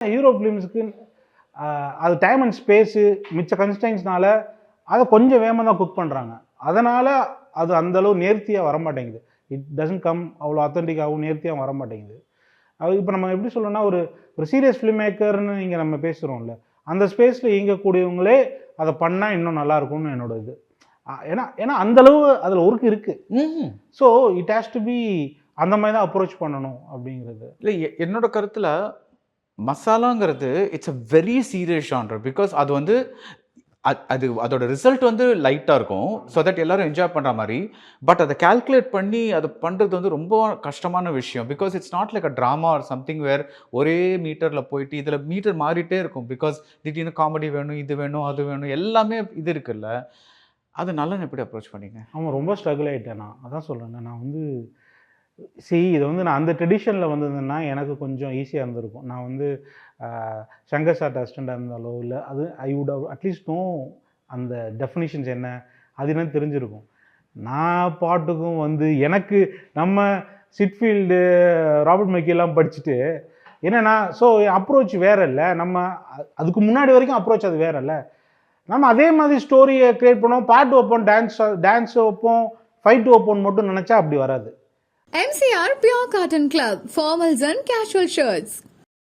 Hero ஃபிலிம்ஸுக்கு அது time and space மிச்ச கன்ஸ்டன்ஸ்னால அதை கொஞ்சம் வேகமாக தான் குக் பண்ணுறாங்க. அதனால் அது அந்தளவு நேர்த்தியாக வரமாட்டேங்குது. இட் டசன்ட் கம் அவ்வளோ அத்தன்டிக்காகவும் நேர்த்தியாக வரமாட்டேங்குது. அது இப்போ நம்ம எப்படி சொல்லணும்னா ஒரு சீரியஸ் ஃபிலிம் மேக்கர்னு நீங்கள் நம்ம பேசுகிறோம்ல, அந்த ஸ்பேஸில் இயங்கக்கூடியவங்களே அதை பண்ணால் இன்னும் நல்லாயிருக்கும்னு என்னோட இது. ஏன்னா அந்தளவு அதில் ஒர்க் இருக்குது. So it has to be அந்த மாதிரி தான் அப்ரோச் பண்ணணும் அப்படிங்கிறது. இல்லை, என்னோட கருத்தில் மசாலாங்கிறது it's a very serious genre. Because அது வந்து அதோட ரிசல்ட் வந்து லைட்டாக இருக்கும், ஸோ தட் எல்லாரும் என்ஜாய் பண்ணுற மாதிரி. பட் அதை கால்குலேட் பண்ணி அதை பண்ணுறது வந்து ரொம்ப கஷ்டமான விஷயம். Because it's not like a drama or something where ஒரே மீட்டரில் போயிட்டு இதில் மீட்டர் மாறிட்டே இருக்கும். பிகாஸ் திடீர்னு காமெடி வேணும், இது வேணும், அது வேணும், எல்லாமே இது இருக்குல்ல. அது நல்லா எப்படி அப்ரோச் பண்ணிங்க? அவன் ரொம்ப ஸ்ட்ரகிள் ஆகிட்டேன். நான் அதான் சொல்கிறேன். நான் வந்து இது வந்து நான் அந்த ட்ரெடிஷனில் வந்ததுன்னா எனக்கு கொஞ்சம் ஈஸியாக இருந்திருக்கும். நான் வந்து சங்கர் சார் அசிஸ்டண்டாக இருந்தாலோ இல்லை அது ஐ வுட் அட்லீஸ்ட் நோ அந்த டெஃபினிஷன்ஸ் என்ன அது என்னன்னு தெரிஞ்சிருக்கும். நான் பாட்டுக்கும் வந்து எனக்கு நம்ம சிட்ஃபீல்டு ராபர்ட் மைக்கெல்லாம் படிச்சுட்டு என்னென்னா, ஸோ அப்ரோச் வேறு இல்லை. நம்ம அதுக்கு முன்னாடி வரைக்கும் அப்ரோச் அது வேறு இல்லை. நம்ம அதே மாதிரி ஸ்டோரியை க்ரியேட் பண்ணோம், பாட்டு வைப்போம், டான்ஸ் வைப்போம், ஃபைட் வைப்போம்னு மட்டும் நினச்சா அப்படி வராது. MCR Pure Cotton Club, formals and casual shirts.